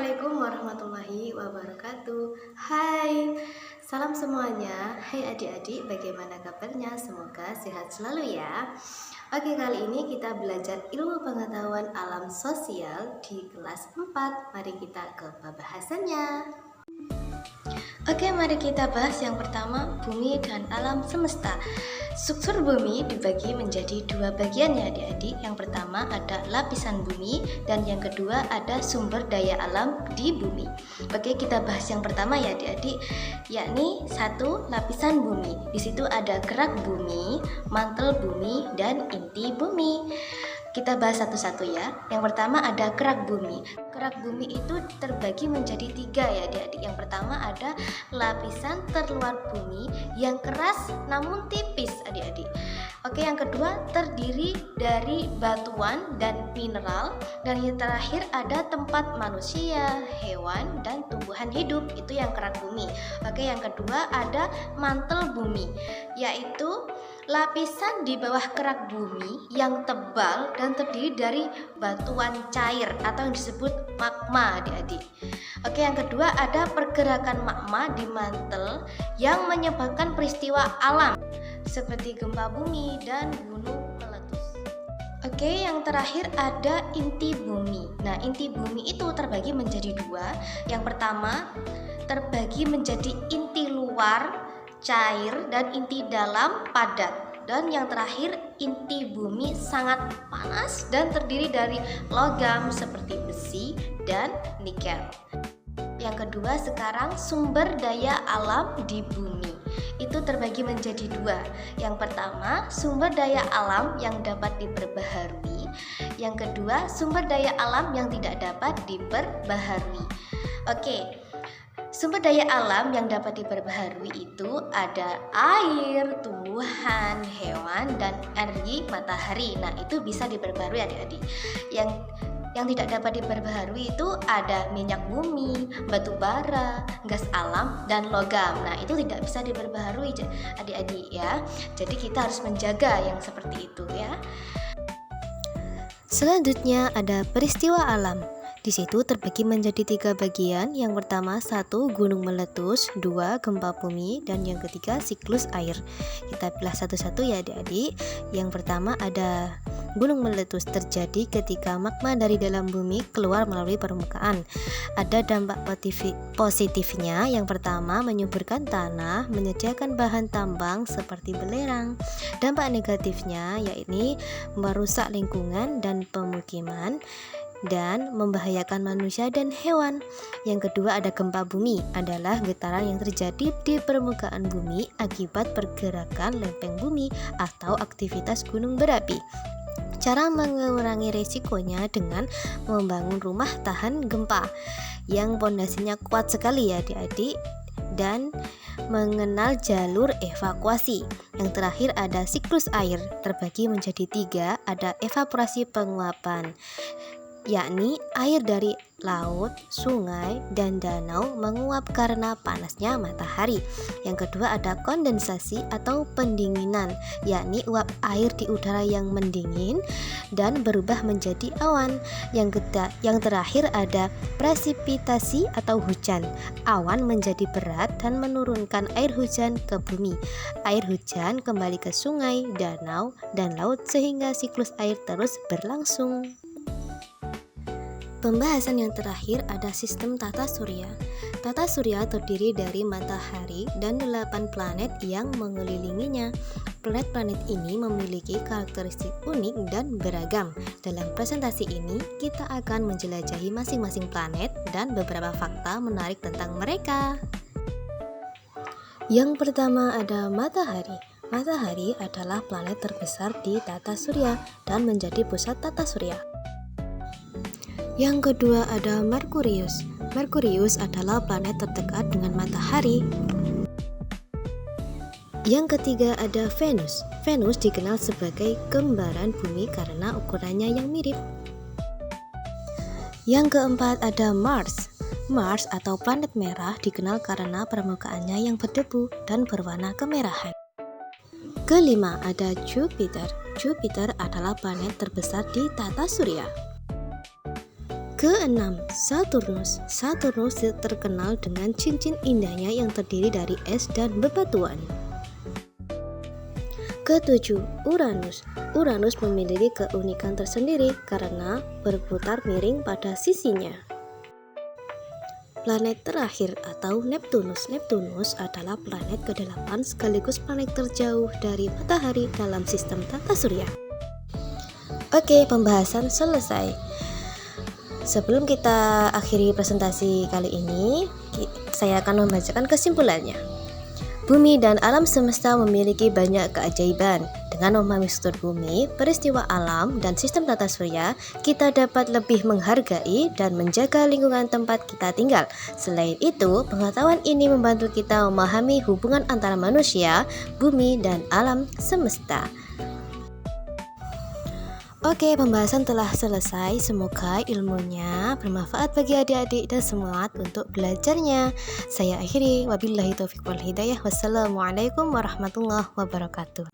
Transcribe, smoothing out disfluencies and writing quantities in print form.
Assalamualaikum warahmatullahi wabarakatuh. Hai, salam semuanya. Hai adik-adik, bagaimana kabarnya? Semoga sehat selalu ya. Oke, kali ini kita belajar ilmu pengetahuan alam sosial di kelas 4. Mari kita ke pembahasannya. Oke, mari kita bahas yang pertama, bumi dan alam semesta. Struktur bumi dibagi menjadi dua bagian ya adik-adik. Yang pertama ada lapisan bumi dan yang kedua ada sumber daya alam di bumi. Oke, kita bahas yang pertama ya adik-adik, yakni satu, lapisan bumi. Di situ ada kerak bumi, mantel bumi, dan inti bumi. Kita bahas satu-satu ya. Yang pertama ada kerak bumi. Kerak bumi itu terbagi menjadi tiga ya adik-adik. Yang pertama ada lapisan terluar bumi yang keras namun tipis adik-adik. Oke, yang kedua terdiri dari batuan dan mineral. Dan yang terakhir ada tempat manusia, hewan, dan tumbuhan hidup. Itu yang kerak bumi. Oke, yang kedua ada mantel bumi, yaitu lapisan di bawah kerak bumi yang tebal dan terdiri dari batuan cair atau yang disebut magma adik-adik. Oke, yang kedua ada pergerakan magma di mantel yang menyebabkan peristiwa alam seperti gempa bumi dan gunung meletus. Oke, yang terakhir ada inti bumi. Nah, inti bumi itu terbagi menjadi dua. Yang pertama terbagi menjadi inti luar cair dan inti dalam padat. Dan yang terakhir inti bumi sangat panas dan terdiri dari logam seperti besi dan nikel. Yang kedua sekarang sumber daya alam di bumi itu terbagi menjadi dua. Yang pertama sumber daya alam yang dapat diperbaharui. Yang kedua sumber daya alam yang tidak dapat diperbaharui. Oke, sumber daya alam yang dapat diperbaharui itu ada air, tumbuhan, hewan, dan energi matahari. Nah, itu bisa diperbaharui adik-adik. Yang tidak dapat diperbaharui itu ada minyak bumi, batu bara, gas alam, dan logam. Nah, itu tidak bisa diperbaharui adik-adik ya. Jadi kita harus menjaga yang seperti itu ya. Selanjutnya ada peristiwa alam. Di situ terbagi menjadi tiga bagian. Yang pertama satu gunung meletus, dua gempa bumi, dan yang ketiga siklus air. Kita pilih satu-satu ya adik-adik. Yang pertama ada gunung meletus terjadi ketika magma dari dalam bumi keluar melalui permukaan. Ada dampak positifnya. Yang pertama menyuburkan tanah, menyediakan bahan tambang seperti belerang. Dampak negatifnya yakni merusak lingkungan dan pemukiman dan membahayakan manusia dan hewan. Yang kedua ada gempa bumi, adalah getaran yang terjadi di permukaan bumi akibat pergerakan lempeng bumi atau aktivitas gunung berapi. Cara mengurangi resikonya dengan membangun rumah tahan gempa yang pondasinya kuat sekali ya adik-adik, dan mengenal jalur evakuasi. Yang terakhir ada siklus air, terbagi menjadi tiga. Ada evaporasi penguapan, yakni air dari laut, sungai, dan danau menguap karena panasnya matahari. Yang kedua ada kondensasi atau pendinginan, yakni uap air di udara yang mendingin dan berubah menjadi awan. Yang terakhir ada presipitasi atau hujan. Awan menjadi berat dan menurunkan air hujan ke bumi. Air hujan kembali ke sungai, danau, dan laut sehingga siklus air terus berlangsung. Pembahasan yang terakhir ada sistem tata surya. Tata surya terdiri dari matahari dan 8 planet yang mengelilinginya. Planet-planet ini memiliki karakteristik unik dan beragam. Dalam presentasi ini, kita akan menjelajahi masing-masing planet dan beberapa fakta menarik tentang mereka. Yang pertama ada matahari. Matahari adalah planet terbesar di tata surya dan menjadi pusat tata surya. Yang kedua ada Merkurius. Merkurius adalah planet terdekat dengan matahari. Yang ketiga ada Venus. Venus dikenal sebagai kembaran bumi karena ukurannya yang mirip. Yang keempat ada Mars. Mars atau planet merah dikenal karena permukaannya yang berdebu dan berwarna kemerahan. Kelima ada Jupiter. Jupiter adalah planet terbesar di tata surya. Keenam, Saturnus. Saturnus terkenal dengan cincin indahnya yang terdiri dari es dan bebatuan. Ketujuh, Uranus. Uranus memiliki keunikan tersendiri karena berputar miring pada sisinya. Planet terakhir atau Neptunus. Neptunus adalah planet ke-8 sekaligus planet terjauh dari matahari dalam sistem tata surya. Oke, pembahasan selesai. Sebelum kita akhiri presentasi kali ini, saya akan membacakan kesimpulannya. Bumi dan alam semesta memiliki banyak keajaiban. Dengan memahami struktur bumi, peristiwa alam, dan sistem tata surya, kita dapat lebih menghargai dan menjaga lingkungan tempat kita tinggal. Selain itu, pengetahuan ini membantu kita memahami hubungan antara manusia, bumi, dan alam semesta. Oke, pembahasan telah selesai. Semoga ilmunya bermanfaat bagi adik-adik dan semangat untuk belajarnya. Saya akhiri. Wabillahi taufiq wal hidayah. Wassalamualaikum warahmatullahi wabarakatuh.